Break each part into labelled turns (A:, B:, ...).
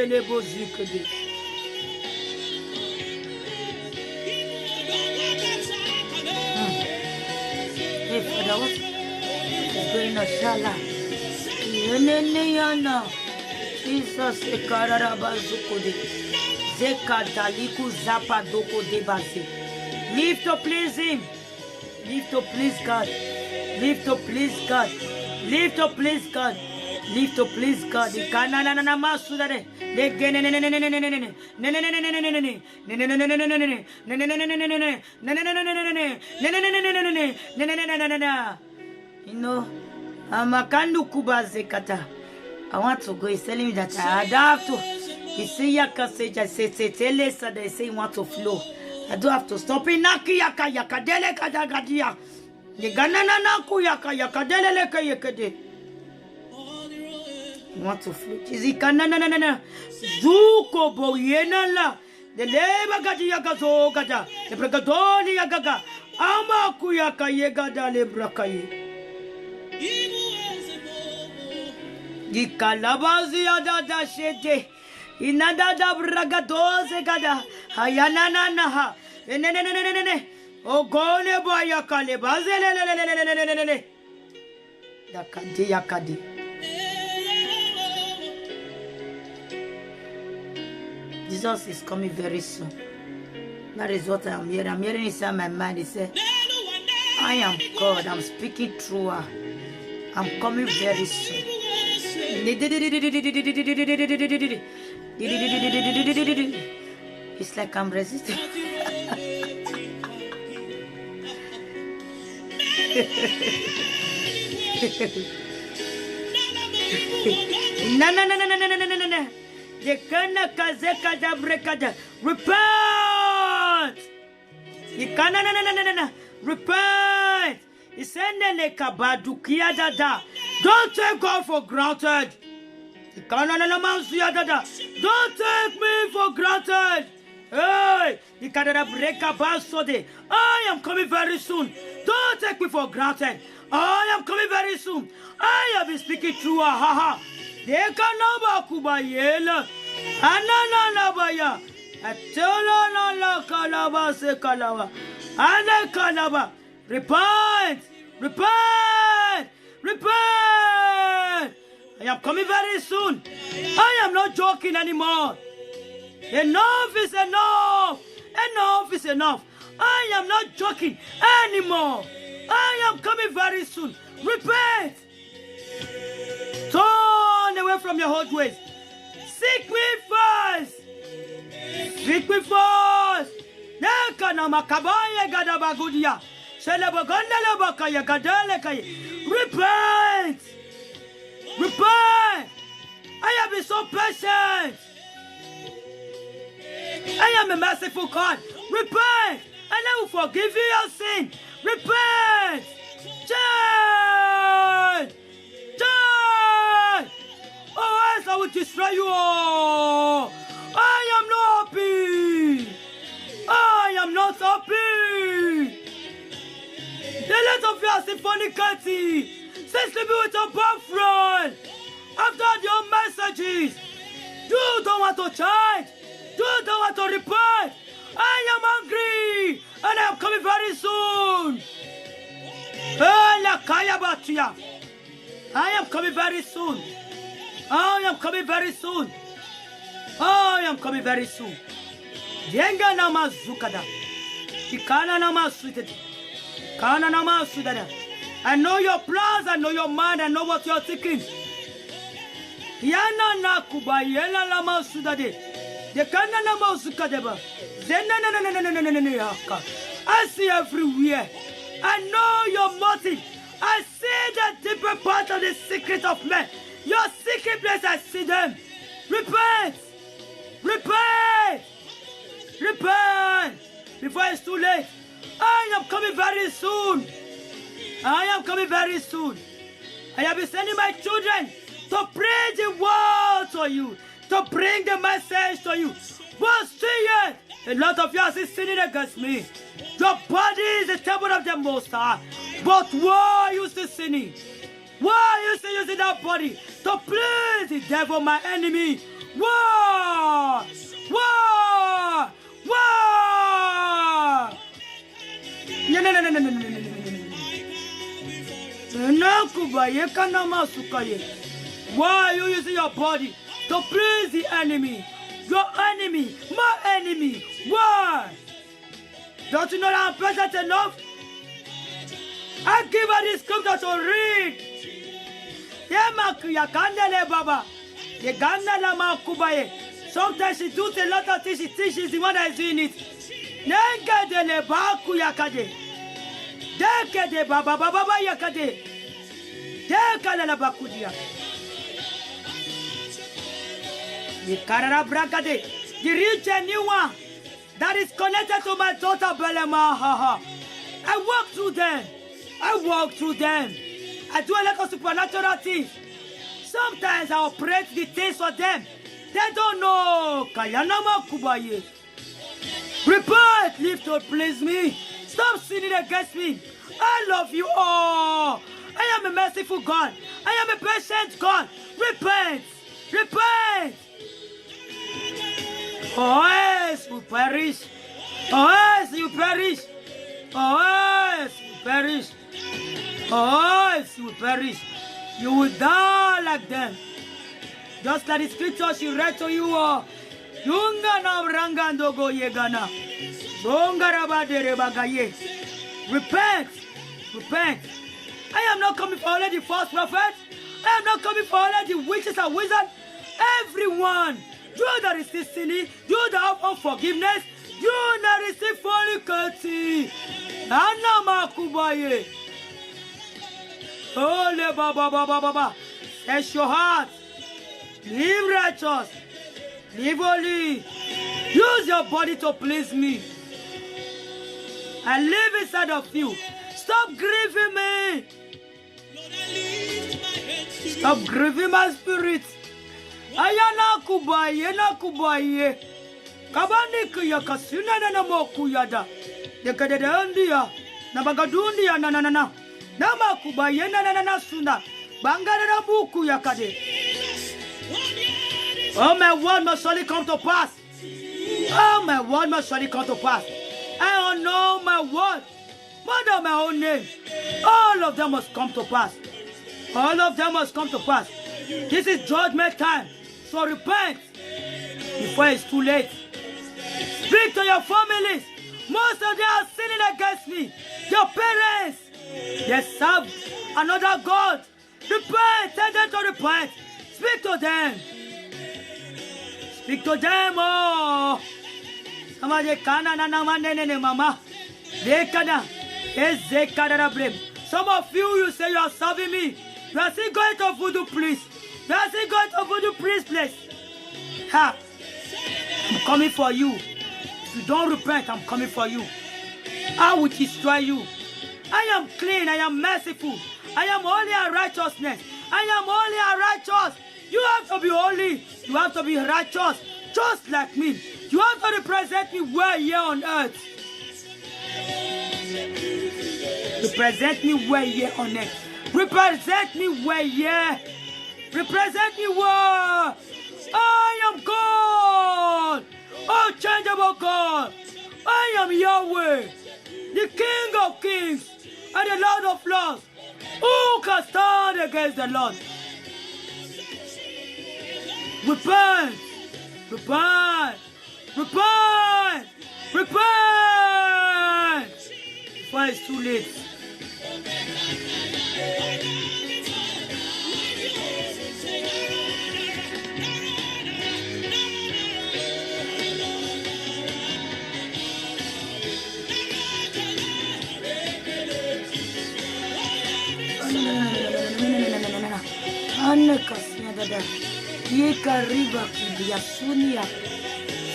A: les beaux yeux que des. Hey, Father, what is going on, Shala? Yeneneyana. Jesus, Ekarabazukode. Zekadaliku Zapadoko Debase. Live to please Him. Live to please God. Live to please God. Live to please God. Live to please God. Ikanana masudare. You know, Amakandu Kuba Zekata. I want to go. He's telling me that I have to. He say Yaka say tell us that they say he want to flow. I don't have to stop in Naki Yaka Yaka Dele Kadagadia. The Ganana Naku Yaka Yaka Dele Kayakade. You want to flow. Chizikanana Zuko Boyena la. The Leba Gadiaka Zogada. The Bragadoni Yagaga. Amaku Yaka Yegada Lebrakaye. Gikalabazi adada shete inadada bragadoze gada hayana naha ne ogone boya kale bazele yakadi yakadi. Jesus is coming very soon. That is what I'm hearing. I'm hearing inside my mind. He said, I am God. I'm speaking through her. I'm coming very soon. It's like I'm resisting. No. Repent. Repent. Don't take God for granted. Don't take me for granted. Hey, I am coming very soon. Don't take me for granted. I am coming very soon. I have been speaking through a haha. Repent. Repent! Repent! I am coming very soon. I am not joking anymore. Enough is enough. Enough is enough. I am not joking anymore. I am coming very soon. Repent! Turn away from your old ways. Seek me first. Seek me first. Repent! Repent! I have been so patient. I am a merciful God. Repent! And I will forgive you your sin. Repent! Change! Change! Or else I will destroy you all. I am not happy. I am not happy. The lot of you are symphonically. Say sleeping with your boyfriend. After your messages. You don't want to change. You don't want to repent. I am angry. And I am coming very soon. I am coming very soon. I am coming very soon. I am coming very soon. Yenga nama zukada. Ikana nama suited. Kana nama sudada. I know your plans, I know your mind, I know what you're thinking. Yana na kuba yela lama sudade. The kana lama sukadeba. Zena na. I see everywhere. I know your motive. I see the deeper part of the secret of men. Your secret place, I see them. Repent! Repent! Repent! Before it's too late. I am coming very soon. I am coming very soon. I have been sending my children to pray the word to you, to bring the message to you. But still yet, a lot of you are still sinning against me. Your body is the temple of the Most High. But why are you still sinning? Why are you still using that body to please the devil, my enemy? War! War! War! No, no, no, no, no, no, no, no, no, no, no. Why are you using your body to please the enemy? Your enemy, my enemy. Why? Don't you know that I'm present enough? I give her this scripture to read. Sometimes she does a lot of things. She teaches the one that is doing it. The rich and new one that is connected to my daughter Belema. I walk through them. I walk through them. I do a lot of supernatural things. Sometimes I operate the things for them. They don't know. Repent, live to please me. Stop sinning against me. I love you all. I am a merciful God. I am a patient God. Repent. Repent. Or else you perish. Or else you perish. Or else you perish. Or else you perish. You will die like them. Just like the scripture she read to you. Repent. Repent. I am not coming for only the false prophets. I am not coming for only the witches and wizards. Everyone. You that receive sinning, you that have unforgiveness, you that receive fornicating. Anamakubaye. Ole baba baba baba. Set your heart. Live righteous. Live holy. Use your body to please me. I live inside of you. Stop grieving me. Stop grieving my spirit. Ayana kubaye na kubaye. Kabani kuya kasuna na moku yada. Dekadede andia. Na bagadundia na. Nama kubaye na suna. Bangare na buku yakade. Oh, my word must surely come to pass. Oh, my word must surely come to pass. I don't know my word. More than my own name. All of them must come to pass. All of them must come to pass. This is judgment time. So repent before it's too late. Speak to your families. Most of them are sinning against me. Your parents, they serve another God. Repent. Tell them to repent. Speak to them. Speak to them. Oh. Somebody kana na mane mama. Dekana. Some of you say you are serving me. You are still going to voodoo priest. You are still going to voodoo priest place. Ha! I'm coming for you. If you don't repent, I'm coming for you. I will destroy you. I am clean. I am merciful. I am holy and righteousness. I am holy and righteous. You have to be holy. You have to be righteous. Just like me. You have to represent me well here on earth. Represent me well here on earth. Represent me well here. Represent me well. I am God. Unchangeable God. I am Yahweh. The King of Kings and the Lord of Lords. Who can stand against the Lord? Repent. Repent. Repent. Repent. Before it's too late.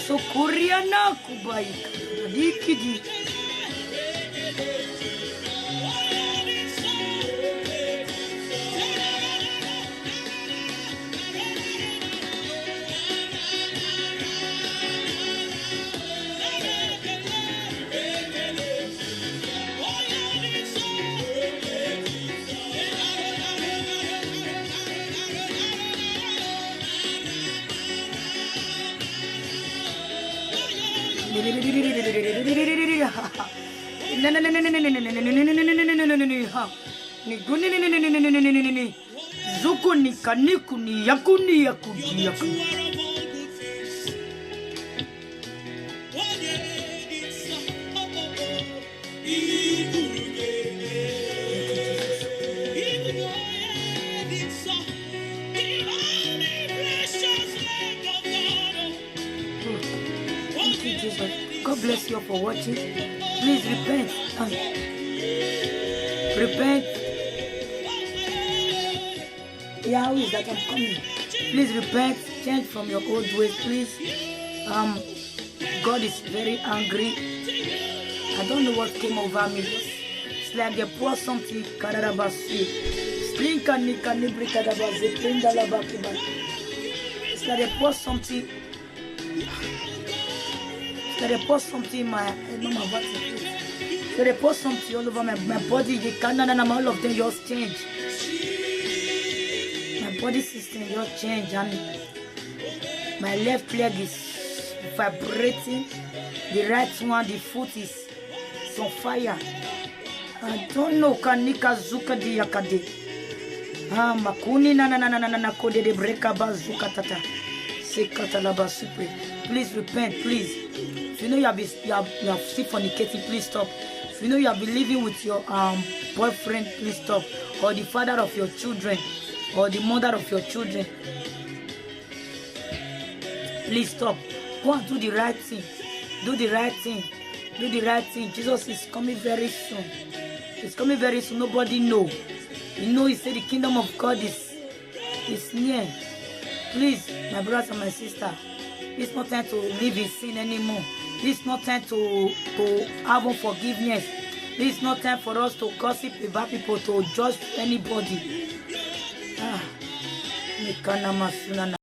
A: Sokoriana kubaika dikidi. Zukuni kanikuni yakuni yakuni yakuni. God bless you for watching. Please repent. Repent. Yeah, how is that? I'm coming. Please repent. Change from your old ways, please. God is very angry. I don't know what came over me. It's like they pour something. It's like they pour something. So they pour something in my so they pour something all over my body. The Canada, all of them just change. My body system just change, and my left leg is vibrating. The right one, the foot is on fire. I don't know. Kanika zuka di yakade. Makuni na kode de breka bazuka tata. Sekatalaba super. Please repent, please. If you know you have still fornicating, please stop. If you know you have been living with your boyfriend, please stop. Or the father of your children, or the mother of your children, please stop. Go and do the right thing. Do the right thing. Do the right thing. Jesus is coming very soon. It's coming very soon. Nobody know. You know, he said the kingdom of God is near. Please, my brothers and my sister, it's not time to live in sin anymore. It's not time to have unforgiveness. It's not time for us to gossip about people, to judge anybody.